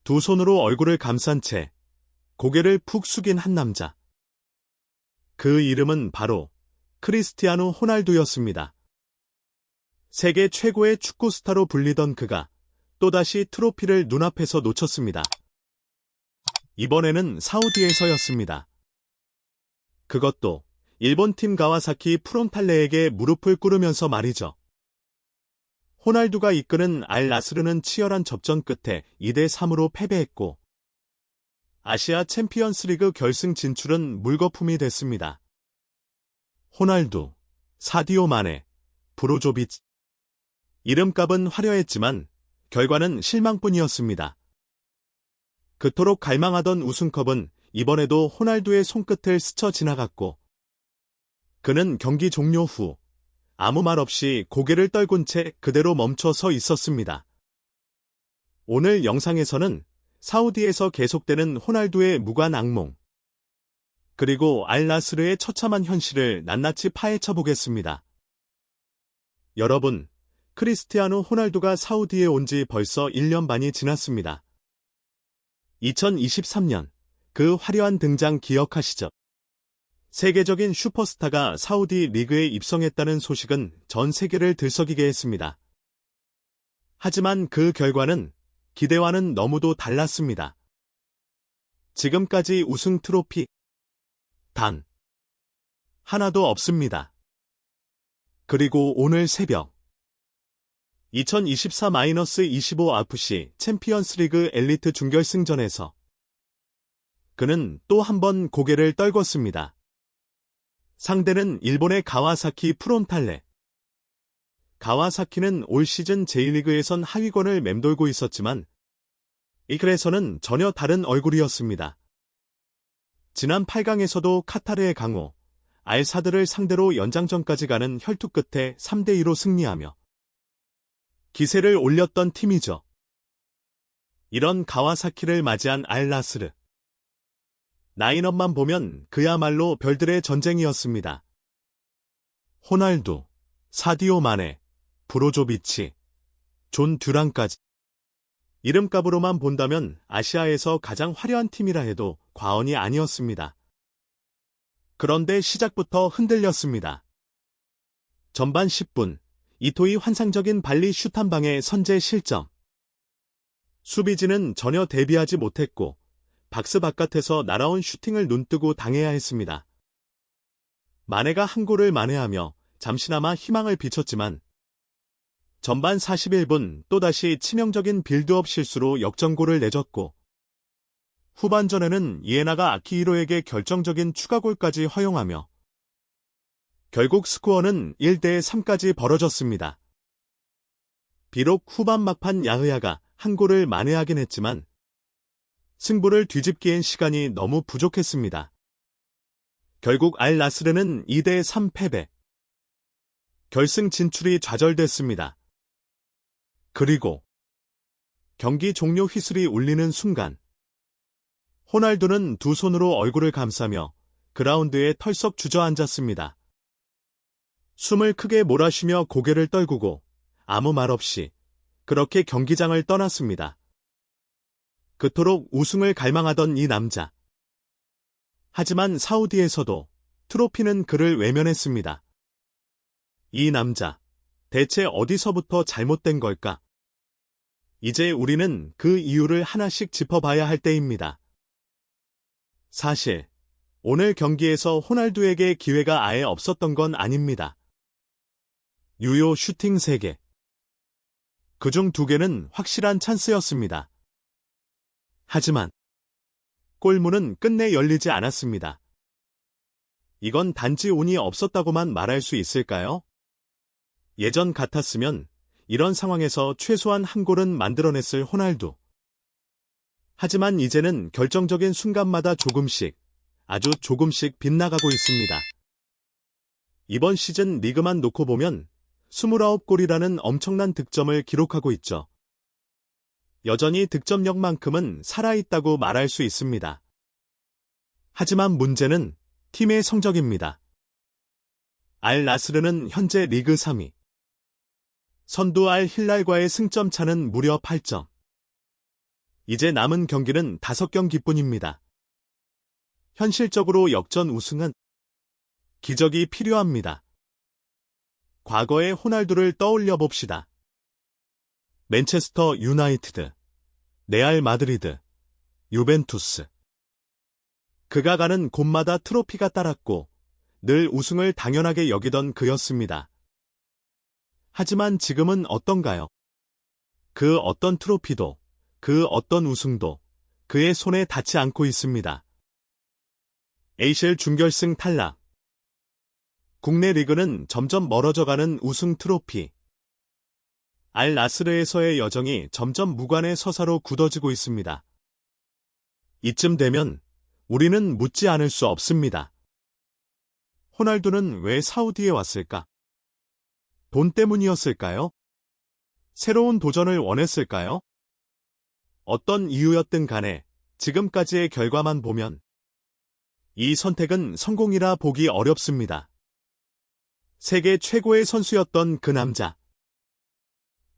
두 손으로 얼굴을 감싼 채 고개를 푹 숙인 한 남자. 그 이름은 바로 크리스티아누 호날두였습니다. 세계 최고의 축구 스타로 불리던 그가 또다시 트로피를 눈앞에서 놓쳤습니다. 이번에는 사우디에서였습니다. 그것도 일본 팀 가와사키 프론탈레에게 무릎을 꿇으면서 말이죠. 호날두가 이끄는 알 나스르는 치열한 접전 끝에 2대3으로 패배했고 아시아 챔피언스리그 결승 진출은 물거품이 됐습니다. 호날두, 사디오 마네, 브로조비치. 이름값은 화려했지만 결과는 실망뿐이었습니다. 그토록 갈망하던 우승컵은 이번에도 호날두의 손끝을 스쳐 지나갔고 그는 경기 종료 후 아무 말 없이 고개를 떨군 채 그대로 멈춰 서 있었습니다. 오늘 영상에서는 사우디에서 계속되는 호날두의 무관 악몽, 그리고 알 나스르의 처참한 현실을 낱낱이 파헤쳐 보겠습니다. 여러분, 크리스티아누 호날두가 사우디에 온 지 벌써 1년 반이 지났습니다. 2023년, 그 화려한 등장 기억하시죠? 세계적인 슈퍼스타가 사우디 리그에 입성했다는 소식은 전 세계를 들썩이게 했습니다. 하지만 그 결과는 기대와는 너무도 달랐습니다. 지금까지 우승 트로피 단 하나도 없습니다. 그리고 오늘 새벽 2024-25FC 챔피언스리그 엘리트 준결승전에서 그는 또 한 번 고개를 떨궜습니다. 상대는 일본의 가와사키 프론탈레. 가와사키는 올 시즌 J리그에선 하위권을 맴돌고 있었지만 이 글에서는 전혀 다른 얼굴이었습니다. 지난 8강에서도 카타르의 강호, 알사드를 상대로 연장전까지 가는 혈투 끝에 3대2로 승리하며 기세를 올렸던 팀이죠. 이런 가와사키를 맞이한 알 나스르. 라인업만 보면 그야말로 별들의 전쟁이었습니다. 호날두, 사디오 마네, 브로조비치, 존 듀란까지. 이름값으로만 본다면 아시아에서 가장 화려한 팀이라 해도 과언이 아니었습니다. 그런데 시작부터 흔들렸습니다. 전반 10분, 이토이 환상적인 발리 슛 한 방에 선제 실점. 수비진은 전혀 대비하지 못했고 박스 바깥에서 날아온 슈팅을 눈뜨고 당해야 했습니다. 마네가 한 골을 만회하며 잠시나마 희망을 비췄지만 전반 41분 또다시 치명적인 빌드업 실수로 역전골을 내줬고 후반전에는 이에나가 아키히로에게 결정적인 추가골까지 허용하며 결국 스코어는 1대3까지 벌어졌습니다. 비록 후반 막판 야흐야가 한 골을 만회하긴 했지만 승부를 뒤집기엔 시간이 너무 부족했습니다. 결국 알 나스르는 2대3 패배. 결승 진출이 좌절됐습니다. 그리고 경기 종료 휘슬이 울리는 순간 호날두는 두 손으로 얼굴을 감싸며 그라운드에 털썩 주저앉았습니다. 숨을 크게 몰아쉬며 고개를 떨구고 아무 말 없이 그렇게 경기장을 떠났습니다. 그토록 우승을 갈망하던 이 남자. 하지만 사우디에서도 트로피는 그를 외면했습니다. 이 남자, 대체 어디서부터 잘못된 걸까? 이제 우리는 그 이유를 하나씩 짚어봐야 할 때입니다. 사실 오늘 경기에서 호날두에게 기회가 아예 없었던 건 아닙니다. 유효 슈팅 3개. 그중 2개는 확실한 찬스였습니다. 하지만 골문은 끝내 열리지 않았습니다. 이건 단지 운이 없었다고만 말할 수 있을까요? 예전 같았으면 이런 상황에서 최소한 한 골은 만들어냈을 호날두. 하지만 이제는 결정적인 순간마다 조금씩, 아주 조금씩 빗나가고 있습니다. 이번 시즌 리그만 놓고 보면 29골이라는 엄청난 득점을 기록하고 있죠. 여전히 득점력만큼은 살아있다고 말할 수 있습니다. 하지만 문제는 팀의 성적입니다. 알 나스르는 현재 리그 3위. 선두 알 힐랄과의 승점 차는 무려 8점. 이제 남은 경기는 5경기뿐입니다. 현실적으로 역전 우승은 기적이 필요합니다. 과거의 호날두를 떠올려 봅시다. 맨체스터 유나이티드, 레알 마드리드, 유벤투스. 그가 가는 곳마다 트로피가 따랐고 늘 우승을 당연하게 여기던 그였습니다. 하지만 지금은 어떤가요? 그 어떤 트로피도, 그 어떤 우승도 그의 손에 닿지 않고 있습니다. ACL 준결승 탈락. 국내 리그는 점점 멀어져가는 우승 트로피. 알 나스르에서의 여정이 점점 무관의 서사로 굳어지고 있습니다. 이쯤 되면 우리는 묻지 않을 수 없습니다. 호날두는 왜 사우디에 왔을까? 돈 때문이었을까요? 새로운 도전을 원했을까요? 어떤 이유였든 간에 지금까지의 결과만 보면 이 선택은 성공이라 보기 어렵습니다. 세계 최고의 선수였던 그 남자.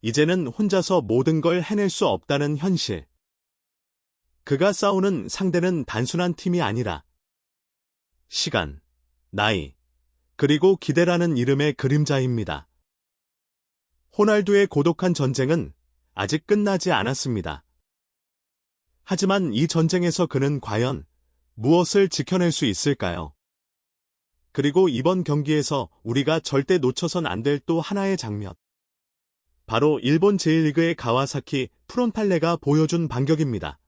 이제는 혼자서 모든 걸 해낼 수 없다는 현실. 그가 싸우는 상대는 단순한 팀이 아니라 시간, 나이, 그리고 기대라는 이름의 그림자입니다. 호날두의 고독한 전쟁은 아직 끝나지 않았습니다. 하지만 이 전쟁에서 그는 과연 무엇을 지켜낼 수 있을까요? 그리고 이번 경기에서 우리가 절대 놓쳐선 안 될 또 하나의 장면. 바로 일본 제1리그의 가와사키 프론탈레가 보여준 반격입니다.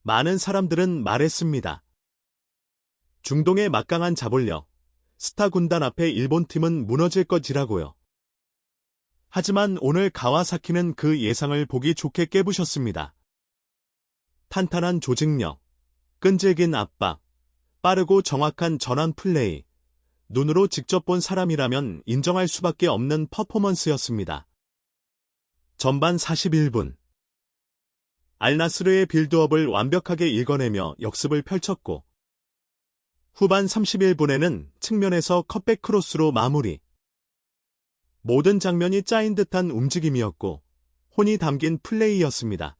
많은 사람들은 말했습니다. 중동의 막강한 자본력, 스타 군단 앞에 일본 팀은 무너질 것이라고요. 하지만 오늘 가와사키는 그 예상을 보기 좋게 깨부셨습니다. 탄탄한 조직력, 끈질긴 압박, 빠르고 정확한 전환 플레이, 눈으로 직접 본 사람이라면 인정할 수밖에 없는 퍼포먼스였습니다. 전반 41분. 알나스르의 빌드업을 완벽하게 읽어내며 역습을 펼쳤고 후반 31분에는 측면에서 컷백 크로스로 마무리. 모든 장면이 짜인 듯한 움직임이었고 혼이 담긴 플레이였습니다.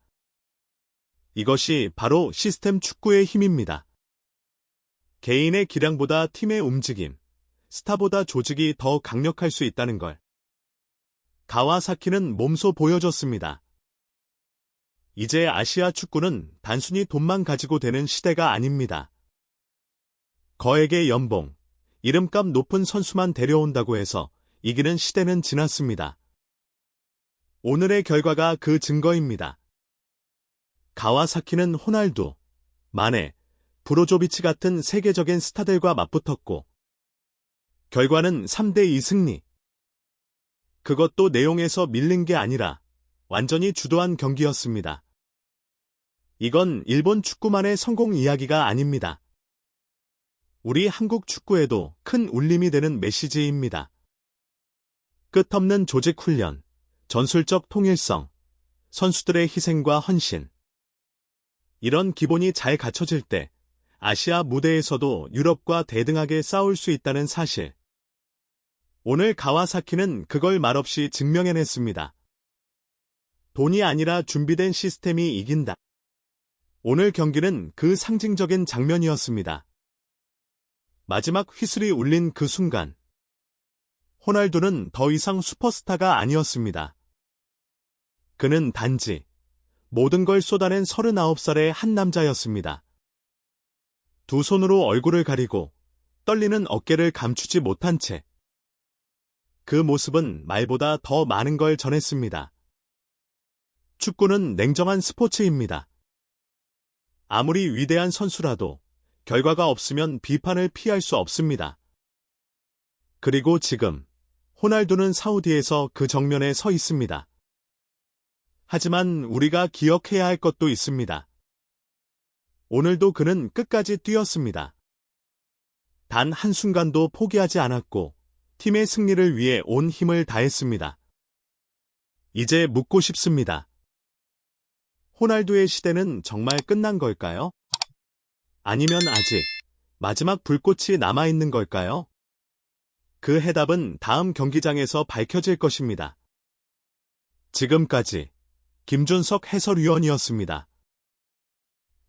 이것이 바로 시스템 축구의 힘입니다. 개인의 기량보다 팀의 움직임, 스타보다 조직이 더 강력할 수 있다는 걸. 가와사키는 몸소 보여줬습니다. 이제 아시아 축구는 단순히 돈만 가지고 되는 시대가 아닙니다. 거액의 연봉, 이름값 높은 선수만 데려온다고 해서 이기는 시대는 지났습니다. 오늘의 결과가 그 증거입니다. 가와사키는 호날두, 마네, 브로조비치 같은 세계적인 스타들과 맞붙었고 결과는 3대2 승리. 그것도 내용에서 밀린 게 아니라 완전히 주도한 경기였습니다. 이건 일본 축구만의 성공 이야기가 아닙니다. 우리 한국 축구에도 큰 울림이 되는 메시지입니다. 끝없는 조직 훈련, 전술적 통일성, 선수들의 희생과 헌신. 이런 기본이 잘 갖춰질 때 아시아 무대에서도 유럽과 대등하게 싸울 수 있다는 사실. 오늘 가와사키는 그걸 말없이 증명해냈습니다. 돈이 아니라 준비된 시스템이 이긴다. 오늘 경기는 그 상징적인 장면이었습니다. 마지막 휘슬이 울린 그 순간. 호날두는 더 이상 슈퍼스타가 아니었습니다. 그는 단지 모든 걸 쏟아낸 39살의 한 남자였습니다. 두 손으로 얼굴을 가리고 떨리는 어깨를 감추지 못한 채. 그 모습은 말보다 더 많은 걸 전했습니다. 축구는 냉정한 스포츠입니다. 아무리 위대한 선수라도 결과가 없으면 비판을 피할 수 없습니다. 그리고 지금 호날두는 사우디에서 그 정면에 서 있습니다. 하지만 우리가 기억해야 할 것도 있습니다. 오늘도 그는 끝까지 뛰었습니다. 단 한순간도 포기하지 않았고 팀의 승리를 위해 온 힘을 다했습니다. 이제 묻고 싶습니다. 호날두의 시대는 정말 끝난 걸까요? 아니면 아직 마지막 불꽃이 남아있는 걸까요? 그 해답은 다음 경기장에서 밝혀질 것입니다. 지금까지 김준석 해설위원이었습니다.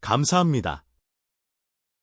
감사합니다.